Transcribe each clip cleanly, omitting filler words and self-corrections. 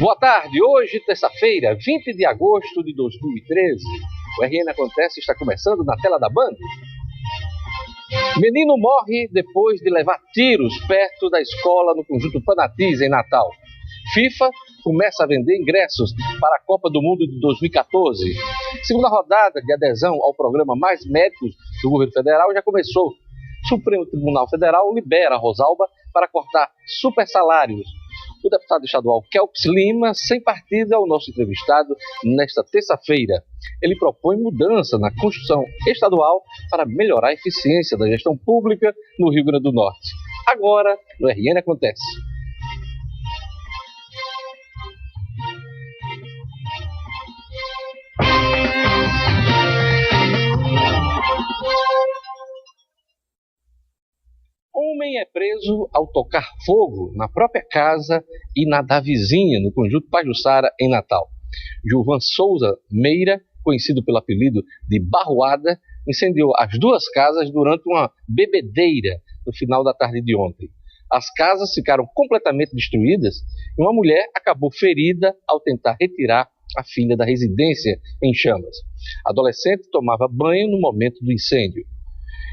Boa tarde, hoje, terça-feira, 20 de agosto de 2013. O RN Acontece está começando na tela da Band. Menino morre depois de levar tiros perto da escola no Conjunto Panatiz, em Natal. FIFA começa a vender ingressos para a Copa do Mundo de 2014. Segunda rodada de adesão ao programa Mais Médicos do governo federal já começou. O Supremo Tribunal Federal libera Rosalba para cortar super salários. O deputado estadual Kelps Lima, sem partido, é o nosso entrevistado nesta terça-feira. Ele propõe mudança na Constituição estadual para melhorar a eficiência da gestão pública no Rio Grande do Norte. Agora, no RN Acontece. Homem é preso ao tocar fogo na própria casa e na da vizinha, no Conjunto Pajuçara, em Natal. Gilvan Souza Meira, conhecido pelo apelido de Barroada, incendiou as duas casas durante uma bebedeira no final da tarde de ontem. As casas ficaram completamente destruídas e uma mulher acabou ferida ao tentar retirar a filha da residência em chamas. A adolescente tomava banho no momento do incêndio.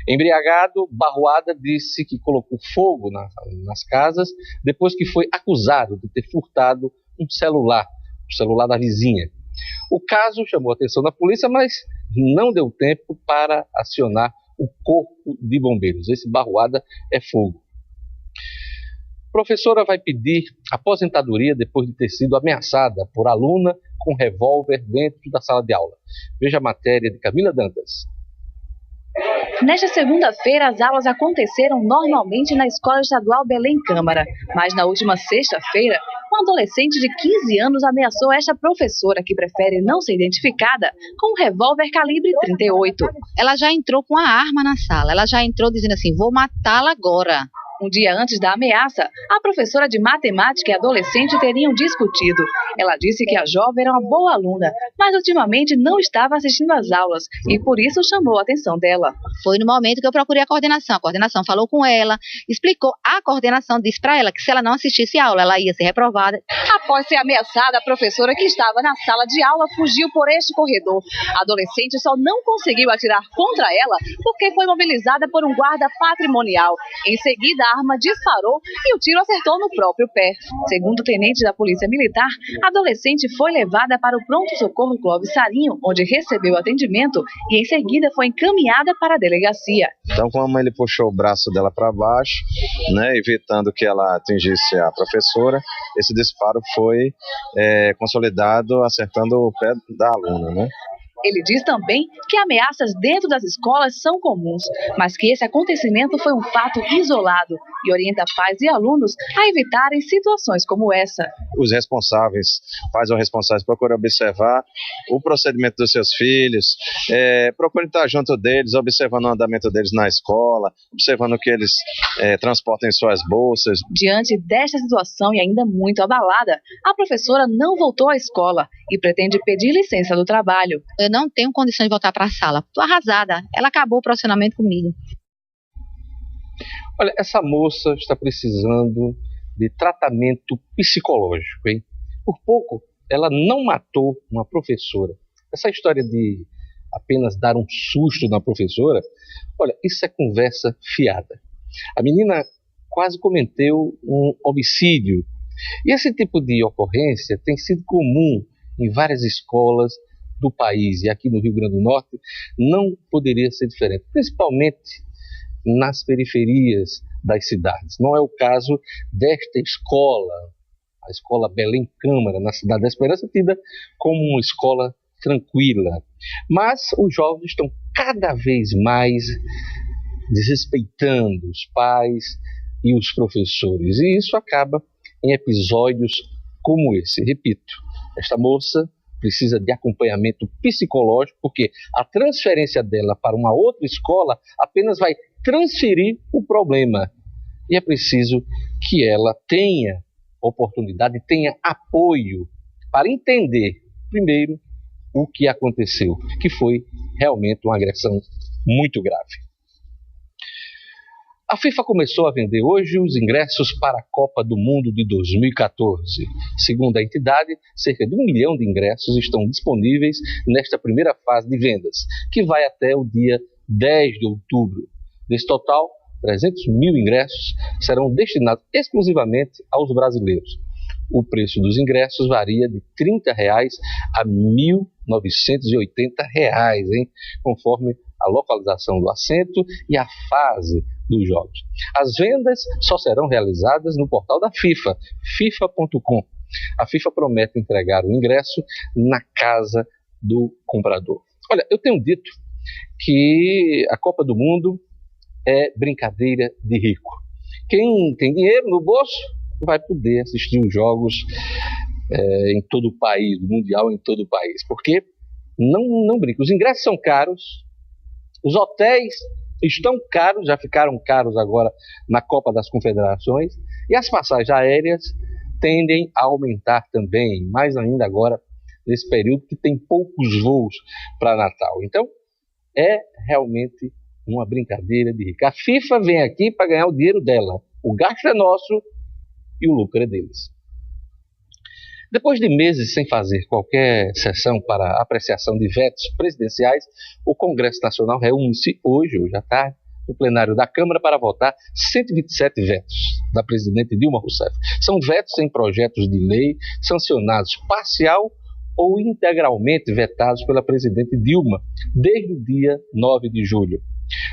Embriagado, Barroada disse que colocou fogo nas casas depois que foi acusado de ter furtado o celular da vizinha. O caso chamou a atenção da polícia, mas não deu tempo para acionar o corpo de bombeiros. Esse Barroada é fogo. Professora vai pedir aposentadoria depois de ter sido ameaçada por aluna com revólver dentro da sala de aula. Veja a matéria de Camila Dantas. Nesta segunda-feira, as aulas aconteceram normalmente na Escola Estadual Belém Câmara, mas na última sexta-feira, um adolescente de 15 anos ameaçou esta professora, que prefere não ser identificada, com um revólver calibre 38. Ela já entrou com a arma na sala, ela já entrou dizendo assim, vou matá-la agora. Um dia antes da ameaça, a professora de matemática e a adolescente teriam discutido. Ela disse que a jovem era uma boa aluna, mas ultimamente não estava assistindo às aulas e por isso chamou a atenção dela. Foi no momento que eu procurei a coordenação falou com ela, explicou, a coordenação disse para ela que se ela não assistisse a aula, ela ia ser reprovada. Após ser ameaçada, a professora que estava na sala de aula fugiu por este corredor. A adolescente só não conseguiu atirar contra ela porque foi mobilizada por um guarda patrimonial. Em seguida, a arma disparou e o tiro acertou no próprio pé. Segundo o tenente da Polícia Militar, a adolescente foi levada para o pronto-socorro Clóvis Sarinho, onde recebeu atendimento e em seguida foi encaminhada para a delegacia. Então, como ele puxou o braço dela para baixo, evitando que ela atingisse a professora, esse disparo foi consolidado, acertando o pé da aluna, Ele diz também que ameaças dentro das escolas são comuns, mas que esse acontecimento foi um fato isolado e orienta pais e alunos a evitarem situações como essa. Os responsáveis, pais ou responsáveis, procuram observar o procedimento dos seus filhos, procuram estar junto deles, observando o andamento deles na escola, observando que eles transportem suas bolsas. Diante desta situação e ainda muito abalada, a professora não voltou à escola e pretende pedir licença do trabalho. Eu não tenho condições de voltar para a sala. Estou arrasada. Ela acabou o profissionalmente comigo. Olha, essa moça está precisando de tratamento psicológico, hein? Por pouco, ela não matou uma professora. Essa história de apenas dar um susto na professora, olha, isso é conversa fiada. A menina quase cometeu um homicídio. E esse tipo de ocorrência tem sido comum em várias escolas do país, e aqui no Rio Grande do Norte não poderia ser diferente, principalmente nas periferias das cidades. Não é o caso desta escola, a escola Belém Câmara, na cidade da Esperança, tida como uma escola tranquila. Mas os jovens estão cada vez mais desrespeitando os pais e os professores, e isso acaba em episódios como esse. Repito, esta moça precisa de acompanhamento psicológico, porque a transferência dela para uma outra escola apenas vai transferir o problema. E é preciso que ela tenha oportunidade, tenha apoio para entender, primeiro, o que aconteceu, que foi realmente uma agressão muito grave. A FIFA começou a vender hoje os ingressos para a Copa do Mundo de 2014. Segundo a entidade, cerca de 1 milhão de ingressos estão disponíveis nesta primeira fase de vendas, que vai até o dia 10 de outubro. Desse total, 300 mil ingressos serão destinados exclusivamente aos brasileiros. O preço dos ingressos varia de R$ 30 a R$ 1.980, conforme a localização do assento e a fase dos jogos. As vendas só serão realizadas no portal da FIFA, fifa.com. A FIFA promete entregar o ingresso na casa do comprador. Olha, eu tenho dito que a Copa do Mundo é brincadeira de rico. Quem tem dinheiro no bolso vai poder assistir os jogos em todo o país, do Mundial em todo o país, porque não brinca. Os ingressos são caros, os hotéis estão caros, já ficaram caros agora na Copa das Confederações, e as passagens aéreas tendem a aumentar também, mais ainda agora nesse período que tem poucos voos para Natal. Então, é realmente uma brincadeira de rico. A FIFA vem aqui para ganhar o dinheiro dela. O gasto é nosso e o lucro é deles. Depois de meses sem fazer qualquer sessão para apreciação de vetos presidenciais, o Congresso Nacional reúne-se hoje à tarde, no plenário da Câmara para votar 127 vetos da presidente Dilma Rousseff. São vetos em projetos de lei sancionados parcial ou integralmente vetados pela presidente Dilma desde o dia 9 de julho.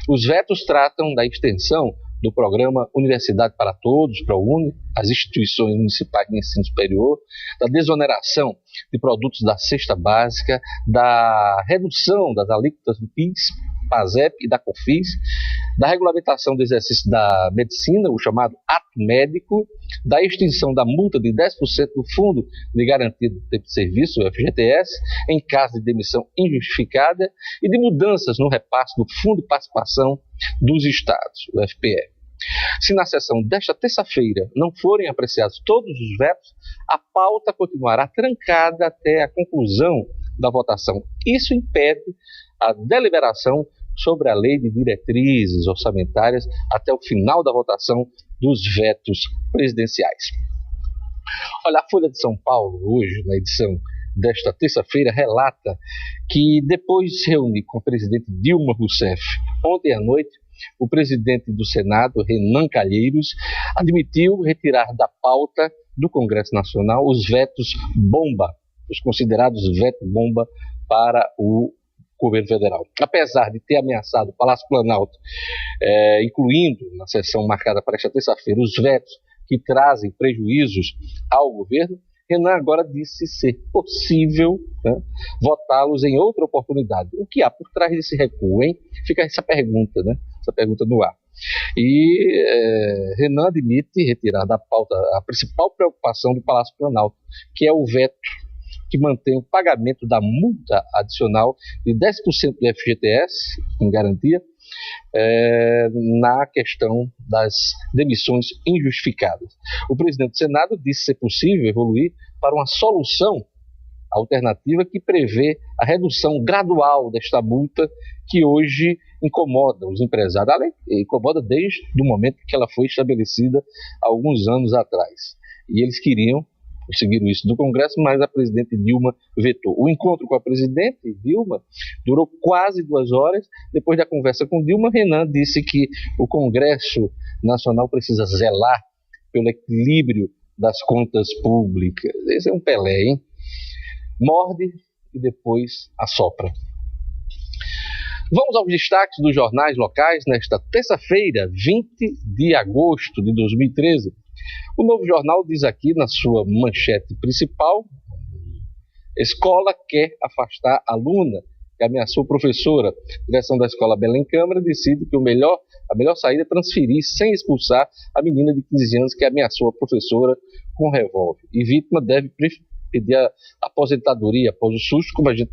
Os vetos tratam da extensão do programa Universidade para Todos, ProUni, as instituições municipais de ensino superior, da desoneração de produtos da cesta básica, da redução das alíquotas do PIS, PASEP e da COFINS, da regulamentação do exercício da medicina, o chamado ato médico, da extinção da multa de 10% do Fundo de Garantia do Tempo de Serviço, o FGTS, em caso de demissão injustificada, e de mudanças no repasse do Fundo de Participação dos Estados, o FPE. Se na sessão desta terça-feira não forem apreciados todos os vetos, a pauta continuará trancada até a conclusão da votação. Isso impede a deliberação sobre a lei de diretrizes orçamentárias até o final da votação dos vetos presidenciais. Olha, a Folha de São Paulo, hoje, na edição desta terça-feira, relata que depois de se reunir com o presidente Dilma Rousseff ontem à noite, o presidente do Senado, Renan Calheiros, admitiu retirar da pauta do Congresso Nacional os vetos bomba, os considerados vetos bomba para o governo federal. Apesar de ter ameaçado o Palácio Planalto, incluindo na sessão marcada para esta terça-feira, os vetos que trazem prejuízos ao governo, Renan agora disse ser possível votá-los em outra oportunidade. O que há por trás desse recuo, hein? Fica essa pergunta, essa pergunta no ar. E Renan admite retirar da pauta a principal preocupação do Palácio Planalto, que é o veto que mantém o pagamento da multa adicional de 10% do FGTS, em garantia, na questão das demissões injustificadas. O presidente do Senado disse ser possível evoluir para uma solução alternativa que prevê a redução gradual desta multa que hoje incomoda os empresários. Ela incomoda desde o momento que ela foi estabelecida há alguns anos atrás. E eles conseguiram isso do Congresso, mas a presidente Dilma vetou. O encontro com a presidente Dilma durou quase 2 horas. Depois da conversa com Dilma, Renan disse que o Congresso Nacional precisa zelar pelo equilíbrio das contas públicas. Esse é um Pelé, hein? Morde e depois assopra. Vamos aos destaques dos jornais locais nesta terça-feira, 20 de agosto de 2013. O Novo Jornal diz aqui na sua manchete principal: escola quer afastar aluna que ameaçou professora. A direção da escola Belém Câmara decide que a melhor saída é transferir sem expulsar a menina de 15 anos que ameaçou a professora com revólver. E vítima deve pedir a aposentadoria após o susto, como a gente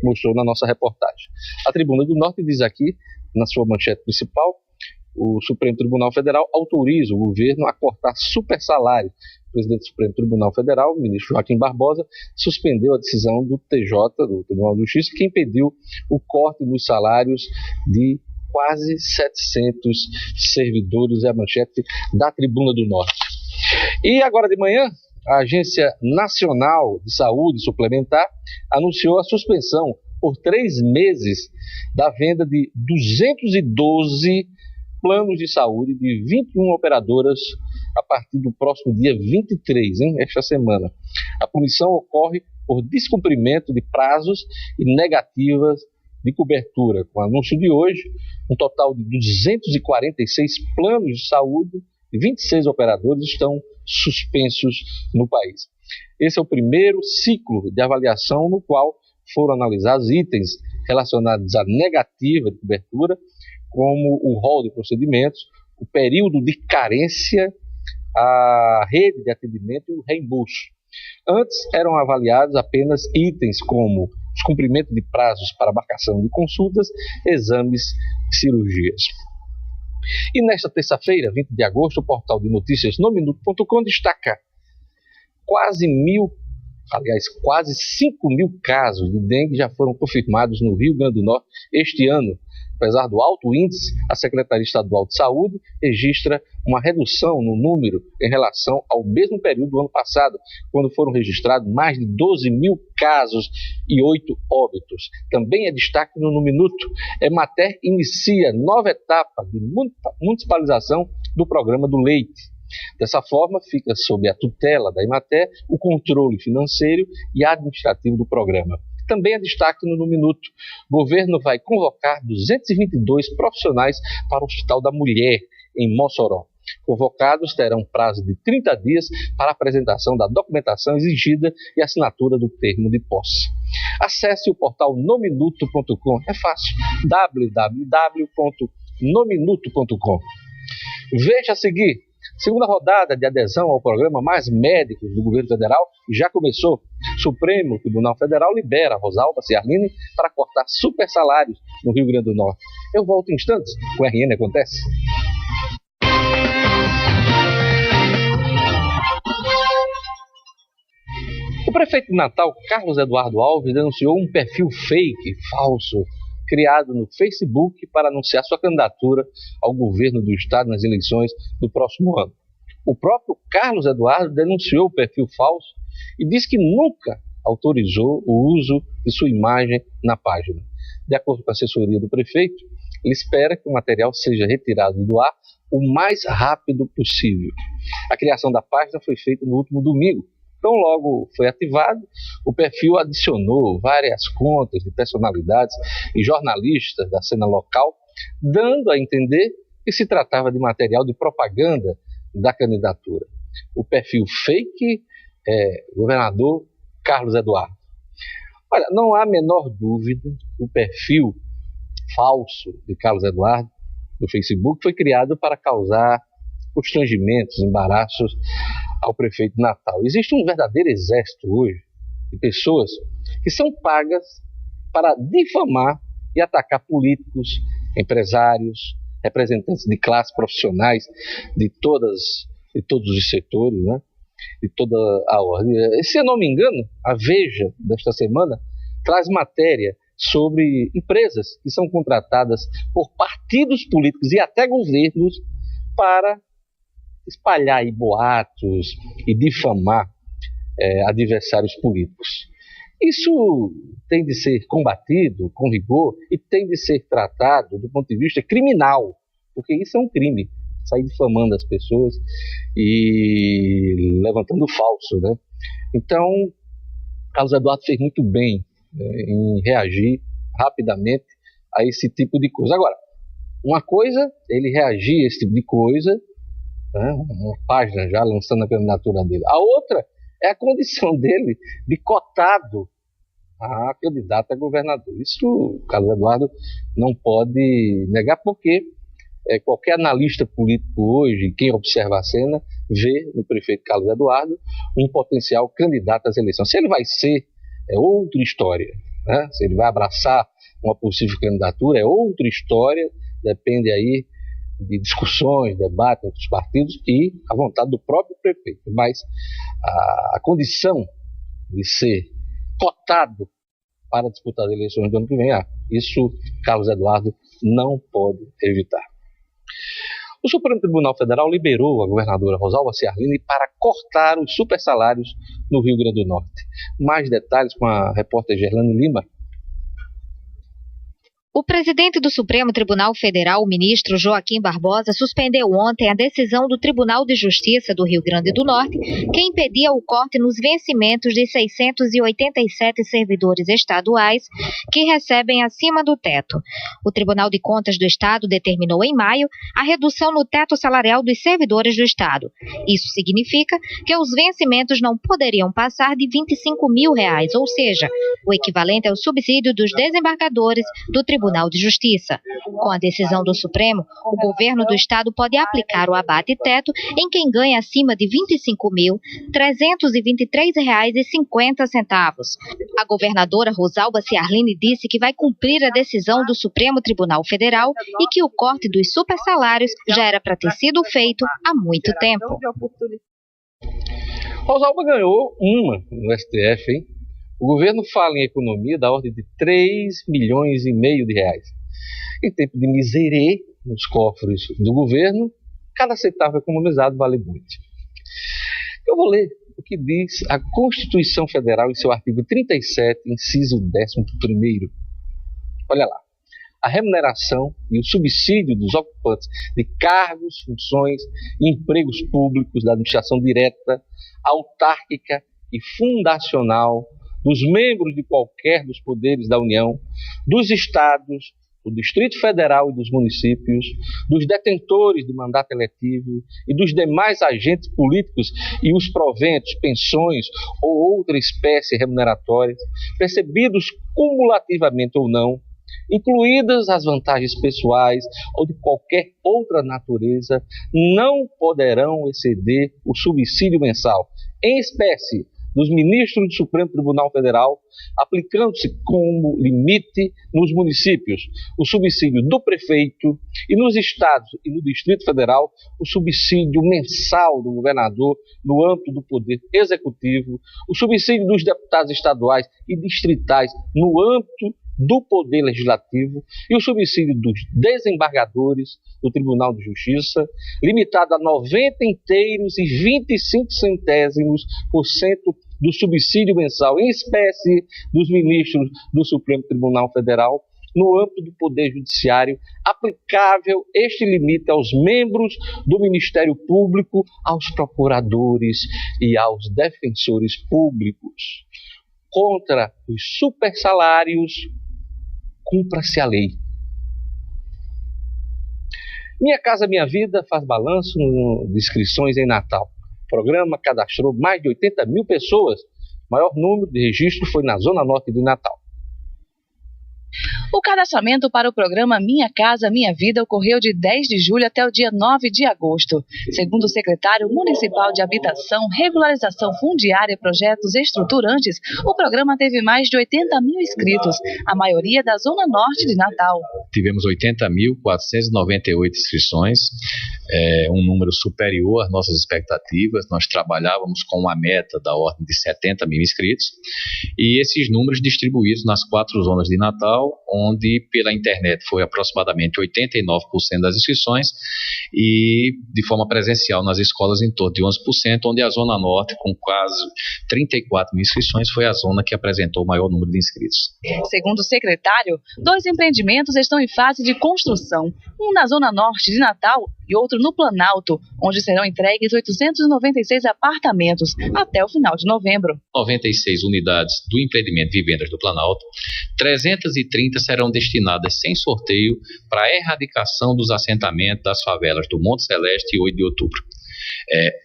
mostrou na nossa reportagem. A Tribuna do Norte diz aqui, na sua manchete principal: o Supremo Tribunal Federal autoriza o governo a cortar super salário. O presidente do Supremo Tribunal Federal, o ministro Joaquim Barbosa, suspendeu a decisão do TJ, do Tribunal de Justiça, que impediu o corte nos salários de quase 700 servidores, é a manchete da Tribuna do Norte. E agora de manhã, a Agência Nacional de Saúde Suplementar anunciou a suspensão por 3 meses da venda de 212 planos de saúde de 21 operadoras a partir do próximo dia 23, esta semana. A punição ocorre por descumprimento de prazos e negativas de cobertura. Com o anúncio de hoje, um total de 246 planos de saúde e 26 operadores estão suspensos no país. Esse é o primeiro ciclo de avaliação no qual foram analisados itens relacionados à negativa de cobertura, como o rol de procedimentos, o período de carência, a rede de atendimento e o reembolso. Antes eram avaliados apenas itens como descumprimento de prazos para marcação de consultas, exames e cirurgias. E nesta terça-feira, 20 de agosto, o portal de notícias nominuto.com destaca quase 5.000 casos de dengue já foram confirmados no Rio Grande do Norte este ano. Apesar do alto índice, a Secretaria Estadual de Saúde registra uma redução no número em relação ao mesmo período do ano passado, quando foram registrados mais de 12.000 casos e 8 óbitos. Também é destaque no Minuto. Emater inicia nova etapa de municipalização do programa do leite. Dessa forma, fica sob a tutela da Emater o controle financeiro e administrativo do programa. Também é destaque no Minuto. O governo vai convocar 222 profissionais para o Hospital da Mulher, em Mossoró. Convocados terão prazo de 30 dias para a apresentação da documentação exigida e assinatura do termo de posse. Acesse o portal nominuto.com. É fácil. www.nominuto.com. Veja a seguir. Segunda rodada de adesão ao programa Mais Médicos do governo federal já começou. Supremo Tribunal Federal libera Rosalba Ciarline para cortar super salários no Rio Grande do Norte. Eu volto em instantes com o RN Acontece. O prefeito de Natal, Carlos Eduardo Alves, denunciou um perfil fake, falso, criado no Facebook para anunciar sua candidatura ao governo do estado nas eleições do próximo ano. O próprio Carlos Eduardo denunciou o perfil falso e disse que nunca autorizou o uso de sua imagem na página. De acordo com a assessoria do prefeito, ele espera que o material seja retirado do ar o mais rápido possível. A criação da página foi feita no último domingo. Então, logo foi ativado, o perfil adicionou várias contas de personalidades e jornalistas da cena local, dando a entender que se tratava de material de propaganda da candidatura. O perfil fake é governador Carlos Eduardo. Olha, não há a menor dúvida que o perfil falso de Carlos Eduardo no Facebook foi criado para causar constrangimentos, embaraços ao prefeito de Natal. Existe um verdadeiro exército hoje de pessoas que são pagas para difamar e atacar políticos, empresários, representantes de classes profissionais de todos os setores, né? De toda a ordem. Se eu não me engano, a Veja desta semana traz matéria sobre empresas que são contratadas por partidos políticos e até governos para espalhar aí boatos e difamar adversários políticos. Isso tem de ser combatido com rigor e tem de ser tratado do ponto de vista criminal, porque isso é um crime, sair difamando as pessoas e levantando falso, né? Então, Carlos Eduardo fez muito bem em reagir rapidamente a esse tipo de coisa. Agora, uma coisa é ele reagir a esse tipo de coisa, né, uma página já lançando a candidatura dele. A outra é a condição dele de cotado a candidato a governador. Isso o Carlos Eduardo não pode negar, porque qualquer analista político hoje, quem observa a cena, vê no prefeito Carlos Eduardo um potencial candidato às eleições. Se ele vai ser, é outra história, né? Se ele vai abraçar uma possível candidatura, é outra história, depende aí de discussões, debates entre os partidos e a vontade do próprio prefeito. Mas a condição de ser cotado para disputar as eleições do ano que vem. Isso Carlos Eduardo não pode evitar. O Supremo Tribunal Federal liberou a governadora Rosalba Ciarline para cortar os supersalários no Rio Grande do Norte. Mais detalhes com a repórter Gerlane Lima. O presidente do Supremo Tribunal Federal, o ministro Joaquim Barbosa, suspendeu ontem a decisão do Tribunal de Justiça do Rio Grande do Norte, que impedia o corte nos vencimentos de 687 servidores estaduais que recebem acima do teto. O Tribunal de Contas do Estado determinou em maio a redução no teto salarial dos servidores do Estado. Isso significa que os vencimentos não poderiam passar de R$25 mil, ou seja, o equivalente ao subsídio dos desembargadores do Tribunal de Justiça. Com a decisão do Supremo, o governo do estado pode aplicar o abate-teto em quem ganha acima de R$25.323,50. A governadora Rosalba Ciarline disse que vai cumprir a decisão do Supremo Tribunal Federal e que o corte dos supersalários já era para ter sido feito há muito tempo. Rosalba ganhou uma no STF, hein? O governo fala em economia da ordem de R$3,5 milhões. Em tempo de miserê nos cofres do governo, cada centavo economizado vale muito. Eu vou ler o que diz a Constituição Federal em seu artigo 37, inciso 11º. Olha lá. A remuneração e o subsídio dos ocupantes de cargos, funções e empregos públicos da administração direta, autárquica e fundacional dos membros de qualquer dos poderes da União, dos estados, do Distrito Federal e dos municípios, dos detentores do mandato eletivo e dos demais agentes políticos e os proventos, pensões ou outra espécie remuneratória, percebidos cumulativamente ou não, incluídas as vantagens pessoais ou de qualquer outra natureza, não poderão exceder o subsídio mensal, em espécie, dos ministros do Supremo Tribunal Federal, aplicando-se como limite nos municípios o subsídio do prefeito e nos estados e no Distrito Federal o subsídio mensal do governador no âmbito do Poder Executivo, o subsídio dos deputados estaduais e distritais no âmbito do Poder Legislativo e o subsídio dos desembargadores do Tribunal de Justiça, limitado a 90,25% do subsídio mensal em espécie dos ministros do Supremo Tribunal Federal, no âmbito do Poder Judiciário, aplicável este limite aos membros do Ministério Público, aos procuradores e aos defensores públicos. Contra os supersalários, cumpra-se a lei. Minha Casa Minha Vida faz balanço de inscrições em Natal. O programa cadastrou mais de 80 mil pessoas. O maior número de registros foi na Zona Norte de Natal. O cadastramento para o programa Minha Casa Minha Vida ocorreu de 10 de julho até o dia 9 de agosto. Segundo o secretário municipal de Habitação, Regularização Fundiária e Projetos Estruturantes, o programa teve mais de 80 mil inscritos, a maioria da Zona Norte de Natal. Tivemos 80.498 inscrições, um número superior às nossas expectativas. Nós trabalhávamos com uma meta da ordem de 70 mil inscritos e esses números distribuídos nas 4 zonas de Natal, onde pela internet foi aproximadamente 89% das inscrições e de forma presencial nas escolas em torno de 11%, onde a Zona Norte, com quase 34 mil inscrições, foi a zona que apresentou o maior número de inscritos. Segundo o secretário, 2 empreendimentos estão em fase de construção, um na Zona Norte de Natal e outro no Planalto, onde serão entregues 896 apartamentos até o final de novembro. 96 unidades do empreendimento Vivendas do Planalto, 330 serão destinadas sem sorteio para a erradicação dos assentamentos das favelas do Monte Celeste e 8 de outubro.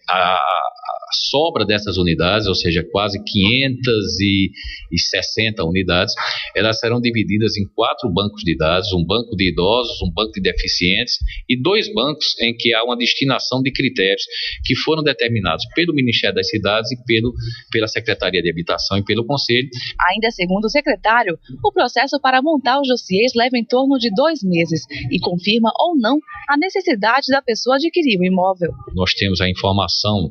A sobra dessas unidades, ou seja, quase 560 unidades, elas serão divididas em 4 bancos de dados, um banco de idosos, um banco de deficientes e 2 bancos em que há uma destinação de critérios que foram determinados pelo Ministério das Cidades e pela Secretaria de Habitação e pelo Conselho. Ainda segundo o secretário, o processo para montar os dossiês leva em torno de 2 meses e confirma ou não a necessidade da pessoa adquirir o imóvel. Nós temos a informação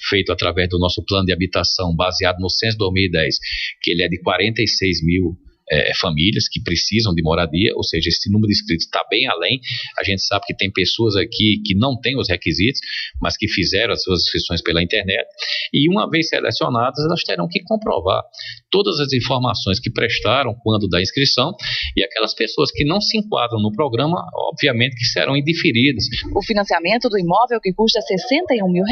feito através do nosso plano de habitação, baseado no censo 2010, que ele é de 46 mil famílias que precisam de moradia, ou seja, esse número de inscritos está bem além. A gente sabe que tem pessoas aqui que não têm os requisitos, mas que fizeram as suas inscrições pela internet, e uma vez selecionadas, elas terão que comprovar todas as informações que prestaram quando da inscrição, e aquelas pessoas que não se enquadram no programa, obviamente que serão indiferidas. O financiamento do imóvel, que custa R$61 mil,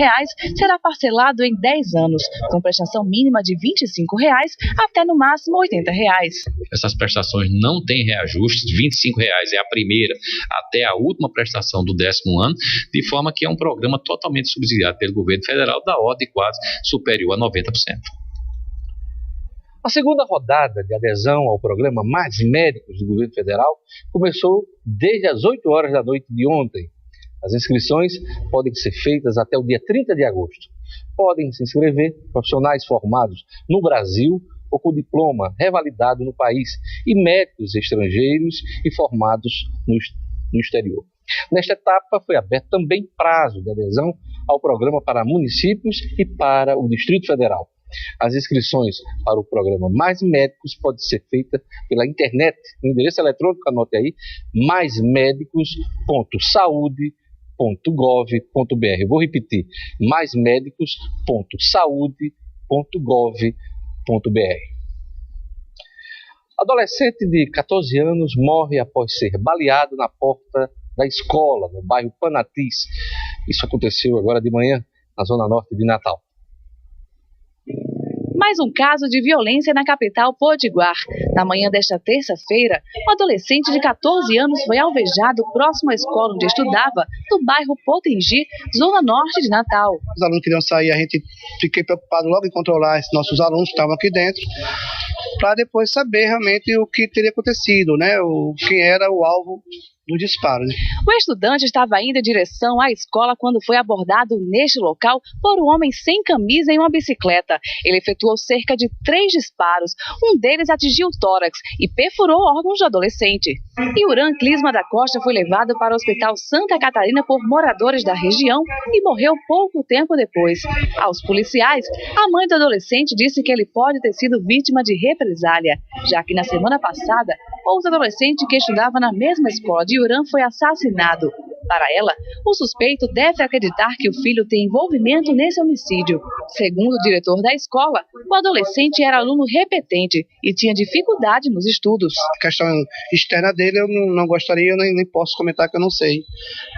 será parcelado em 10 anos, com prestação mínima de R$25 até no máximo R$80. Essas prestações não têm reajuste, R$25 é a primeira até a última prestação do 10º ano, de forma que é um programa totalmente subsidiado pelo governo federal, da ordem quase superior a 90%. A segunda rodada de adesão ao programa Mais Médicos do governo federal começou desde as 8 horas da noite de ontem. As inscrições podem ser feitas até o dia 30 de agosto. Podem se inscrever profissionais formados no Brasil ou com diploma revalidado no país e médicos estrangeiros e formados no exterior. Nesta etapa foi aberto também prazo de adesão ao programa para municípios e para o Distrito Federal. As inscrições para o programa Mais Médicos podem ser feitas pela internet, no endereço eletrônico, anote aí, maismedicos.saude.gov.br. Vou repetir, maismedicos.saude.gov.br. Adolescente de 14 anos morre após ser baleado na porta da escola, no bairro Panatis. Isso aconteceu agora de manhã, na zona norte de Natal. Mais um caso de violência na capital potiguar. Na manhã desta terça-feira, um adolescente de 14 anos foi alvejado próximo à escola onde estudava, no bairro Potengi, zona norte de Natal. Os alunos queriam sair, a gente fiquei preocupado logo em controlar esses nossos alunos que estavam aqui dentro, para depois saber realmente o que teria acontecido, né? Quem era o alvo do disparo. O estudante estava indo em direção à escola quando foi abordado neste local por um homem sem camisa em uma bicicleta. Ele efetuou cerca de 3 disparos. Um deles atingiu o tórax e perfurou órgãos do adolescente. Yuran Clisma da Costa foi levado para o Hospital Santa Catarina por moradores da região e morreu pouco tempo depois. Aos policiais, a mãe do adolescente disse que ele pode ter sido vítima de represália, já que na semana passada, outro adolescente que estudava na mesma escola de Yuran foi assassinado. Para ela, o suspeito deve acreditar que o filho tem envolvimento nesse homicídio. Segundo o diretor da escola, o adolescente era aluno repetente e tinha dificuldade nos estudos. A questão externa dele eu não gostaria, eu nem posso comentar, que eu não sei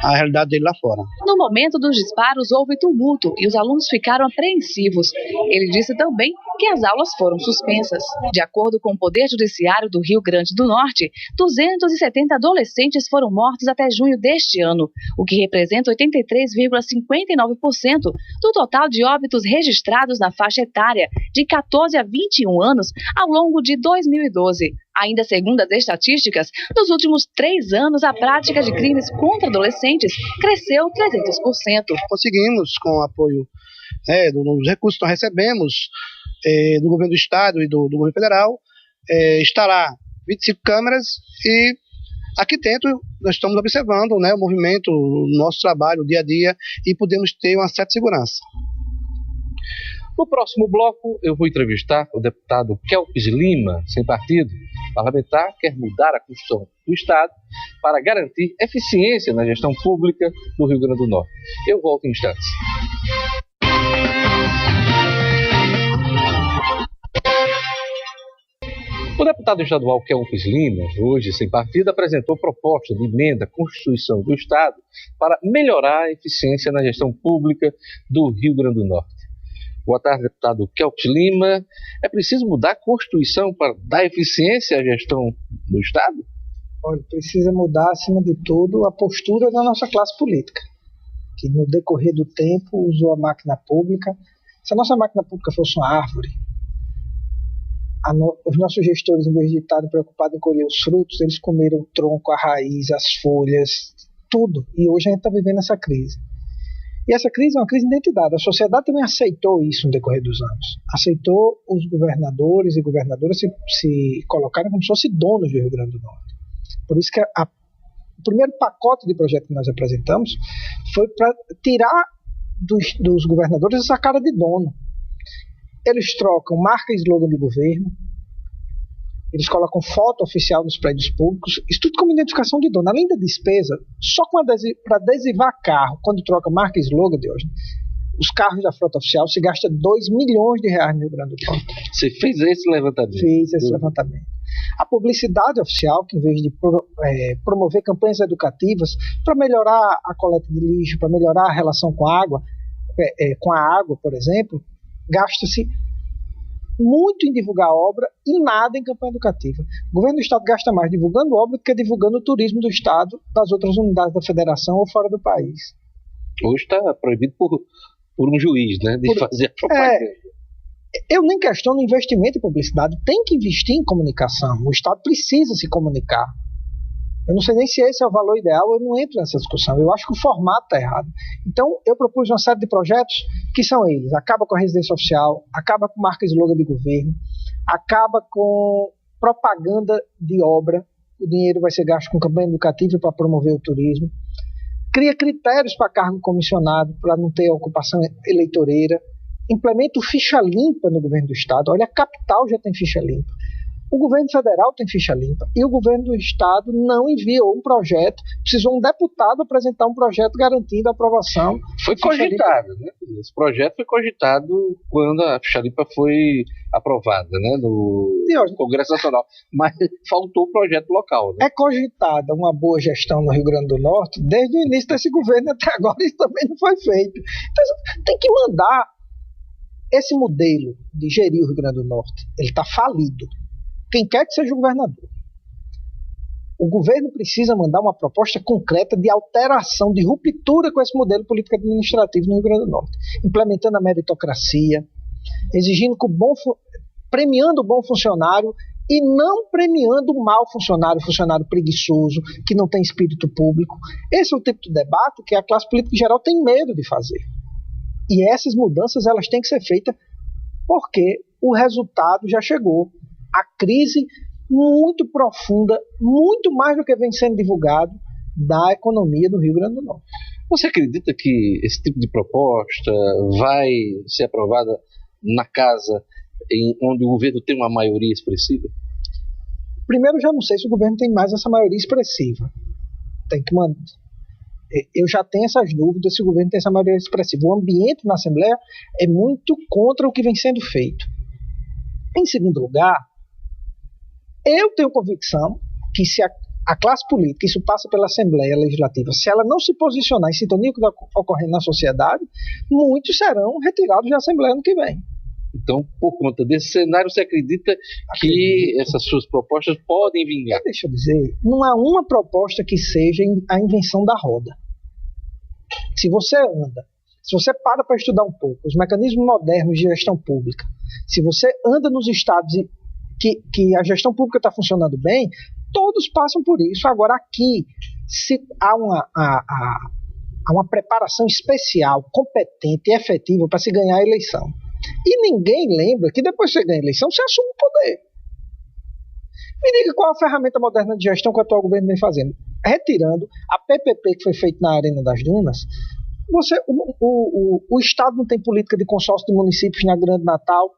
a realidade dele lá fora. No momento dos disparos houve tumulto e os alunos ficaram apreensivos. Ele disse também que as aulas foram suspensas. De acordo com o Poder Judiciário do Rio Grande do Norte, 270 adolescentes foram mortos até junho deste ano, o que representa 83,59% do total de óbitos registrados na faixa etária de 14 a 21 anos ao longo de 2012. Ainda segundo as estatísticas, nos últimos 3 anos a prática de crimes contra adolescentes cresceu 300%. Conseguimos, com o apoio dos recursos que nós recebemos do governo do estado e do governo federal, instalar 25 câmeras e aqui dentro nós estamos observando, o movimento, o nosso trabalho, o dia a dia, e podemos ter uma certa segurança. No próximo bloco, eu vou entrevistar o deputado Kelpis Lima, sem partido. O parlamentar quer mudar a Constituição do Estado para garantir eficiência na gestão pública do Rio Grande do Norte. Eu volto em instantes. O deputado estadual Kelpis Lima, hoje sem partido, apresentou proposta de emenda à Constituição do Estado para melhorar a eficiência na gestão pública do Rio Grande do Norte. Boa tarde, deputado Kelpis Lima. É preciso mudar a Constituição para dar eficiência à gestão do Estado? Olha, precisa mudar, acima de tudo, a postura da nossa classe política, que no decorrer do tempo usou a máquina pública. Se a nossa máquina pública fosse uma árvore, os nossos gestores, em vez de estarem preocupados em colher os frutos, eles comeram o tronco, a raiz, as folhas, tudo. E hoje a gente está vivendo essa crise. E essa crise é uma crise de identidade. A sociedade também aceitou isso no decorrer dos anos. Aceitou os governadores e governadoras se colocarem como se fossem donos do Rio Grande do Norte. Por isso que o primeiro pacote de projeto que nós apresentamos foi para tirar dos governadores essa cara de dono. Eles trocam marca e slogan de governo, eles colocam foto oficial nos prédios públicos, isso tudo como identificação de dono. Além da despesa, só para adesivar carro, quando troca marca e slogan de hoje, os carros da frota oficial se gasta 2 milhões de reais no Rio Grande do Norte. Você fez esse levantamento? Fiz esse levantamento. A publicidade oficial, que em vez de promover campanhas educativas para melhorar a coleta de lixo, para melhorar a relação com a água, por exemplo, gasta-se muito em divulgar a obra e nada em campanha educativa. O governo do estado gasta mais divulgando obra do que divulgando o turismo do estado, das outras unidades da federação ou fora do país. Hoje está proibido por um juiz, né, de fazer a propaganda. Eu nem questiono investimento em publicidade, tem que investir em comunicação, o estado precisa se comunicar. Eu não sei nem se esse é o valor ideal, eu não entro nessa discussão, eu acho que o formato está errado. Então, eu propus uma série de projetos que são eles: acaba com a residência oficial, acaba com marca e slogan de governo, acaba com propaganda de obra, o dinheiro vai ser gasto com campanha educativa para promover o turismo, cria critérios para cargo comissionado, para não ter ocupação eleitoreira, implementa o ficha limpa no governo do estado. Olha, a capital já tem ficha limpa. O governo federal tem ficha limpa e o governo do estado não enviou um projeto, precisou um deputado apresentar um projeto garantindo a aprovação. Foi cogitado, né? Esse projeto foi cogitado quando a ficha limpa foi aprovada, né, no Congresso Nacional, mas faltou o projeto local, né? É cogitada uma boa gestão no Rio Grande do Norte desde o início desse governo até agora, isso também não foi feito. Então tem que mandar esse modelo de gerir o Rio Grande do Norte, ele está falido. Quem quer que seja o governador. O governo precisa mandar uma proposta concreta de alteração, de ruptura com esse modelo político administrativo no Rio Grande do Norte, implementando a meritocracia, exigindo que premiando o bom funcionário e não premiando o mau funcionário, funcionário preguiçoso, que não tem espírito público. Esse é o tipo de debate que a classe política em geral tem medo de fazer. E essas mudanças elas têm que ser feitas porque o resultado já chegou. A crise muito profunda, muito mais do que vem sendo divulgado, da economia do Rio Grande do Norte. Você acredita que esse tipo de proposta vai ser aprovada na casa onde o governo tem uma maioria expressiva? Primeiro, já não sei se o governo tem mais essa maioria expressiva. Tem que mandar. Eu já tenho essas dúvidas se o governo tem essa maioria expressiva. O ambiente na Assembleia é muito contra o que vem sendo feito. Em segundo lugar, eu tenho convicção que se a classe política, isso passa pela Assembleia Legislativa, se ela não se posicionar em sintonia com o que está ocorrendo na sociedade, muitos serão retirados da Assembleia ano que vem. Então, por conta desse cenário, você acredita que essas suas propostas podem vingar? Deixa eu dizer, não há uma proposta que seja a invenção da roda. Se você para estudar um pouco os mecanismos modernos de gestão pública, se você anda nos estados que a gestão pública está funcionando bem, todos passam por isso. Agora, aqui há uma preparação especial, competente e efetiva para se ganhar a eleição. E ninguém lembra que depois que você ganha a eleição, você assume o poder. Me diga qual a ferramenta moderna de gestão que o atual governo vem fazendo. Retirando a PPP que foi feita na Arena das Dunas, o Estado não tem política de consórcio de municípios na Grande Natal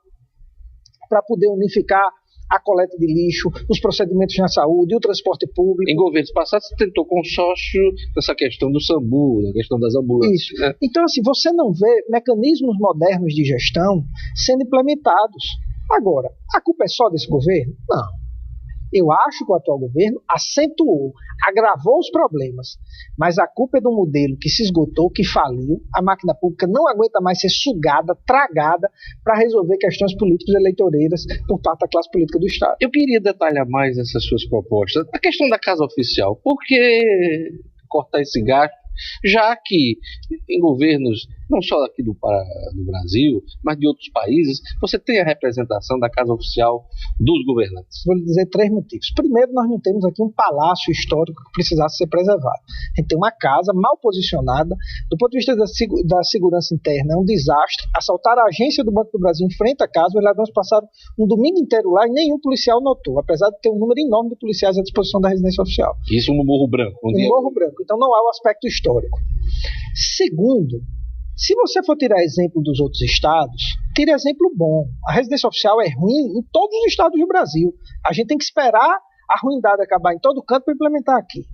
para poder unificar a coleta de lixo, os procedimentos na saúde, o transporte público. Em governos passados, você tentou consórcio nessa questão do SAMU, na questão das ambulâncias. Isso. Né? Então, assim, você não vê mecanismos modernos de gestão sendo implementados. Agora, a culpa é só desse governo? Não. Eu acho que o atual governo acentuou, agravou os problemas, mas a culpa é do modelo que se esgotou, que faliu. A máquina pública não aguenta mais ser sugada, tragada, para resolver questões políticas eleitoreiras por parte da classe política do Estado. Eu queria detalhar mais essas suas propostas. A questão da Casa Oficial, por que cortar esse gasto, já que em governos, não só aqui do Brasil, mas de outros países, você tem a representação da Casa Oficial dos governantes? Vou lhe dizer 3 motivos. Primeiro, nós não temos aqui um palácio histórico que precisasse ser preservado. A gente tem uma casa mal posicionada, do ponto de vista da segurança interna, é um desastre. Assaltaram a agência do Banco do Brasil em frente à casa, os ladrões passaram um domingo inteiro lá e nenhum policial notou, apesar de ter um número enorme de policiais à disposição da residência oficial. Isso no Morro Branco? No Morro Branco. Então não há o aspecto histórico. Segundo, Se você for tirar exemplo dos outros estados, tire exemplo bom. A residência oficial é ruim em todos os estados do Brasil. A gente tem que esperar a ruindade acabar em todo canto para implementar aqui.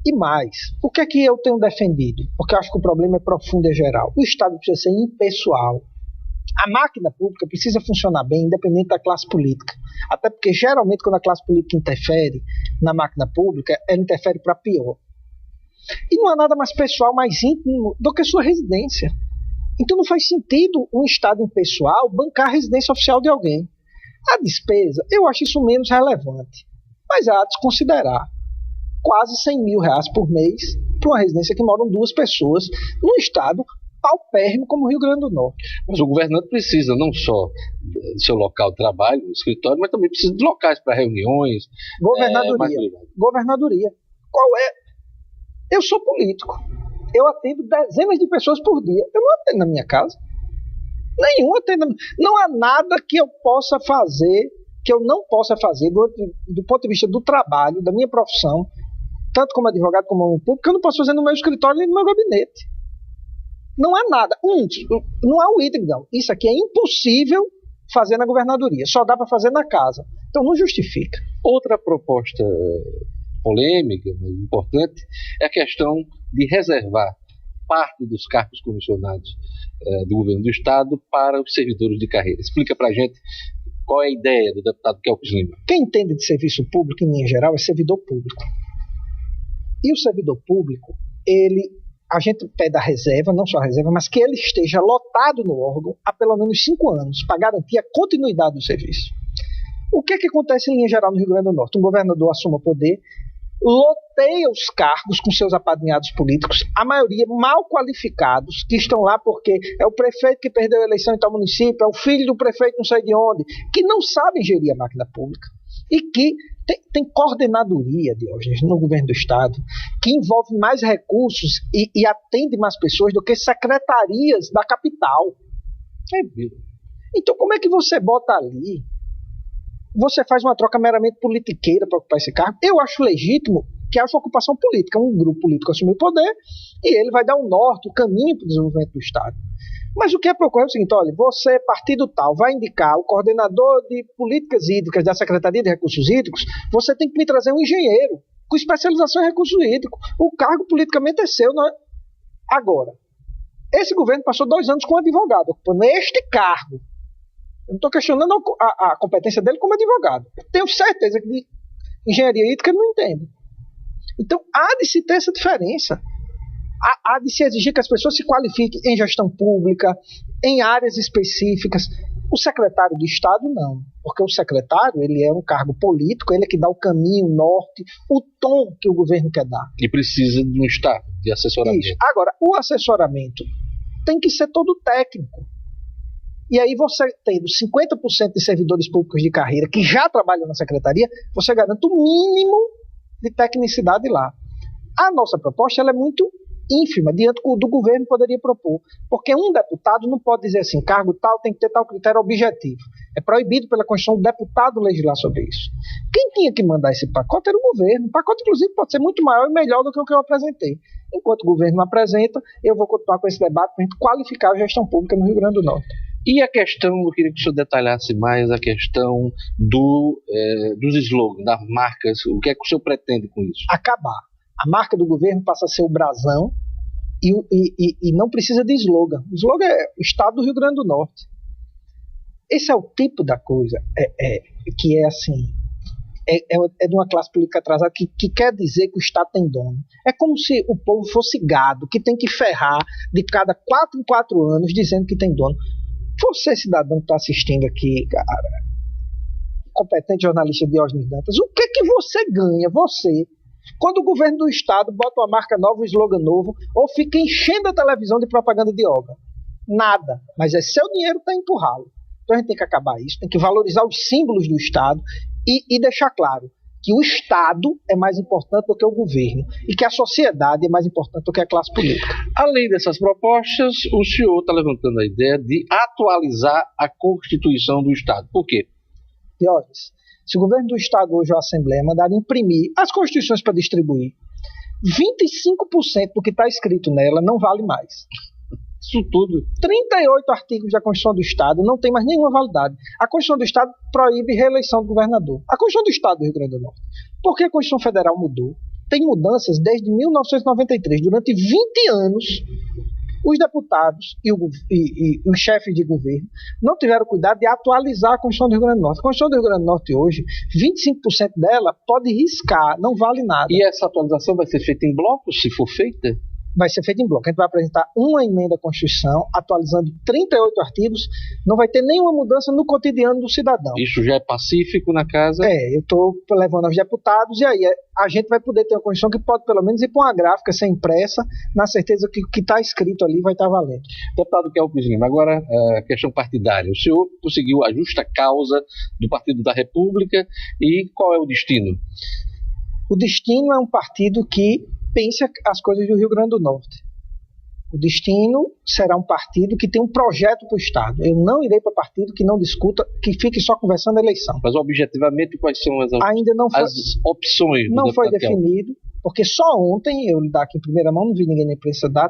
E mais, o que é que eu tenho defendido? Porque eu acho que o problema é profundo e geral. O Estado precisa ser impessoal. A máquina pública precisa funcionar bem, independente da classe política. Até porque, geralmente, quando a classe política interfere na máquina pública, ela interfere para pior. E não há nada mais pessoal, mais íntimo do que sua residência. Então não faz sentido um Estado impessoal bancar a residência oficial de alguém. A despesa, eu acho isso menos relevante. Mas há de se considerar quase R$100 mil por mês para uma residência que moram 2 pessoas num estado paupérrimo como o Rio Grande do Norte. Mas o governante precisa não só do seu local de trabalho, do escritório, mas também precisa de locais para reuniões. Governadoria. Qual é? Eu sou político. Eu atendo dezenas de pessoas por dia. Eu não atendo na minha casa. Nenhum atendo. Não há nada que eu possa fazer, que eu não possa fazer do ponto de vista do trabalho, da minha profissão, tanto como advogado como homem público, que eu não posso fazer no meu escritório nem no meu gabinete. Não há nada. Não há o item, não. Isso aqui é impossível fazer na governadoria. Só dá para fazer na casa. Então não justifica. Outra proposta polêmica, mas importante, é a questão de reservar parte dos cargos comissionados do governo do Estado para os servidores de carreira. Explica para a gente qual é a ideia do deputado Kelkis Lima. Quem entende de serviço público, em linha geral, é servidor público. E o servidor público, a gente pede a reserva, não só a reserva, mas que ele esteja lotado no órgão há pelo menos 5 anos, para garantir a continuidade do serviço. O que acontece em linha geral no Rio Grande do Norte? Um governador assume o poder, loteia os cargos com seus apadrinhados políticos, a maioria mal qualificados, que estão lá porque é o prefeito que perdeu a eleição em tal município, é o filho do prefeito não sei de onde, que não sabem gerir a máquina pública e que tem coordenadoria, Diógenes, no governo do Estado, que envolve mais recursos e atende mais pessoas do que secretarias da capital. Então como é que você bota ali? Você faz uma troca meramente politiqueira para ocupar esse cargo? Eu acho legítimo que haja ocupação política. Um grupo político assume o poder e ele vai dar um norte, o caminho para o desenvolvimento do Estado. Mas o que é procurar é o seguinte: olha, você, partido tal, vai indicar o coordenador de políticas hídricas da Secretaria de Recursos Hídricos, você tem que me trazer um engenheiro com especialização em recursos hídricos. O cargo politicamente é seu, não é? Agora, esse governo passou 2 anos com um advogado, ocupando este cargo. Eu não estou questionando a competência dele como advogado. Eu tenho certeza que de engenharia hídrica ele não entende. Então, há de se ter essa diferença. Há de se exigir que as pessoas se qualifiquem em gestão pública, em áreas específicas. O secretário de Estado, não. Porque o secretário, ele é um cargo político, ele é que dá o caminho, o norte, o tom que o governo quer dar. E precisa de um Estado, de assessoramento. Isso. Agora, o assessoramento tem que ser todo técnico. E aí você tendo 50% de servidores públicos de carreira que já trabalham na secretaria, você garante o mínimo de tecnicidade lá. A nossa proposta ela é muito ínfima, diante do governo poderia propor, porque um deputado não pode dizer assim, cargo tal tem que ter tal critério objetivo. É proibido pela Constituição o deputado legislar sobre isso. Quem tinha que mandar esse pacote era o governo. O pacote, inclusive, pode ser muito maior e melhor do que o que eu apresentei. Enquanto o governo não apresenta, eu vou continuar com esse debate para a gente qualificar a gestão pública no Rio Grande do Norte. E a questão, eu queria que o senhor detalhasse mais a questão dos slogans, das marcas, o que é que o senhor pretende com isso? Acabar. A marca do governo passa a ser o brasão e não precisa de slogan. O slogan é o Estado do Rio Grande do Norte. Esse é o tipo da coisa que é assim, é de uma classe política atrasada que quer dizer que o Estado tem dono. É como se o povo fosse gado, que tem que ferrar de cada 4 em 4 anos dizendo que tem dono. Você, cidadão que está assistindo aqui, cara, competente jornalista Diógenes Dantas, o que você ganha, você, quando o governo do Estado bota uma marca nova, um slogan novo, ou fica enchendo a televisão de propaganda de obra? Nada. Mas é seu dinheiro para empurrá-lo. Então a gente tem que acabar isso, tem que valorizar os símbolos do Estado e deixar claro que o Estado é mais importante do que o governo e que a sociedade é mais importante do que a classe política. Além dessas propostas, o senhor está levantando a ideia de atualizar a Constituição do Estado. Por quê? Diógenes, se o governo do Estado hoje ou a Assembleia mandar imprimir as constituições para distribuir, 25% do que está escrito nela não vale mais. Isso tudo. 38 artigos da Constituição do Estado não tem mais nenhuma validade. A Constituição do Estado proíbe reeleição do governador. A Constituição do Estado do Rio Grande do Norte. Por que a Constituição Federal mudou? Tem mudanças desde 1993. Durante 20 anos, os deputados e os chefes de governo não tiveram cuidado de atualizar a Constituição do Rio Grande do Norte. A Constituição do Rio Grande do Norte hoje, 25% dela pode riscar, não vale nada. E essa atualização vai ser feita em blocos, se for feita? Vai ser feito em bloco. A gente vai apresentar uma emenda à Constituição, atualizando 38 artigos. Não vai ter nenhuma mudança no cotidiano do cidadão. Isso já é pacífico na casa? Eu estou levando aos deputados, e aí a gente vai poder ter uma Constituição que pode pelo menos ir para uma gráfica sem impressa, na certeza que o que está escrito ali vai estar valendo. Deputado Kelps Lima, agora a questão partidária. O senhor conseguiu a justa causa do Partido da República, e qual é o destino? O destino é um partido que pensa as coisas do Rio Grande do Norte. O destino será um partido que tem um projeto para o Estado. Eu não irei para partido que não discuta, que fique só conversando a eleição. Mas objetivamente quais são ainda não foi, as opções? Não foi definido, porque só ontem, eu lhe dar aqui em primeira mão, não vi ninguém na imprensa dar,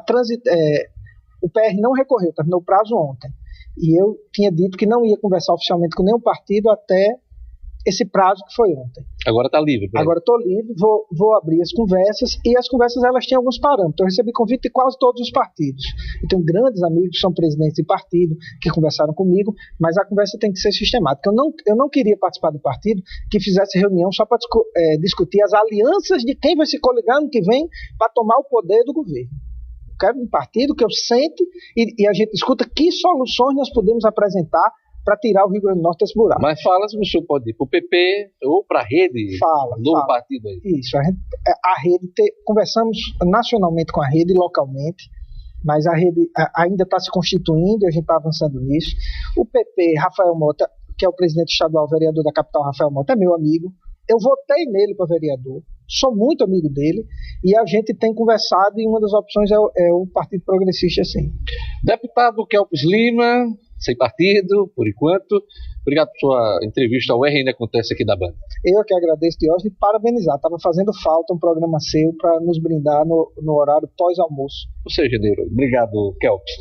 o PR não recorreu, terminou o prazo ontem. E eu tinha dito que não ia conversar oficialmente com nenhum partido até esse prazo que foi ontem. Agora está livre. Agora estou livre, vou abrir as conversas, e as conversas elas têm alguns parâmetros. Eu recebi convite de quase todos os partidos. Eu tenho grandes amigos que são presidentes de partido, que conversaram comigo, mas a conversa tem que ser sistemática. Eu não queria participar do partido que fizesse reunião só para discutir as alianças de quem vai se coligar no que vem para tomar o poder do governo. Eu quero um partido que eu sente e a gente discuta que soluções nós podemos apresentar para tirar o Rio Grande do Norte desse buraco. Mas fala se o senhor pode ir para o PP ou para a rede do partido aí. Isso, a rede, conversamos nacionalmente com a rede e localmente, mas a rede ainda está se constituindo e a gente está avançando nisso. O PP, Rafael Mota, que é o presidente estadual, vereador da capital, Rafael Mota, é meu amigo. Eu votei nele para vereador, sou muito amigo dele, e a gente tem conversado, e uma das opções é o Partido Progressista, sim. Deputado Kelps Lima, sem partido, por enquanto. Obrigado por sua entrevista ao RN Acontece aqui da Band. Eu que agradeço, Diógenes, e parabenizar. Estava fazendo falta um programa seu para nos brindar no horário pós-almoço. Você, Gedeiro. Obrigado, Kelps.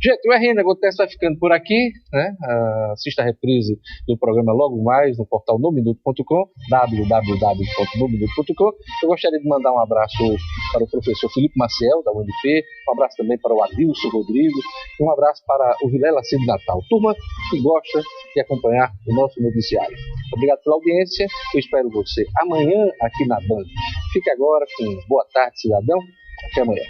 Gente, o RN Acontece vai ficando por aqui, né? Assista a reprise do programa logo mais no portal nominuto.com, www.nominuto.com. Eu gostaria de mandar um abraço para o professor Felipe Maciel, da UNP, um abraço também para o Adilson Rodrigues, e um abraço para o Vilela Cid Natal. Turma que gosta de acompanhar o nosso noticiário. Obrigado pela audiência, eu espero você amanhã aqui na Band. Fique agora com Boa Tarde, Cidadão. Até amanhã.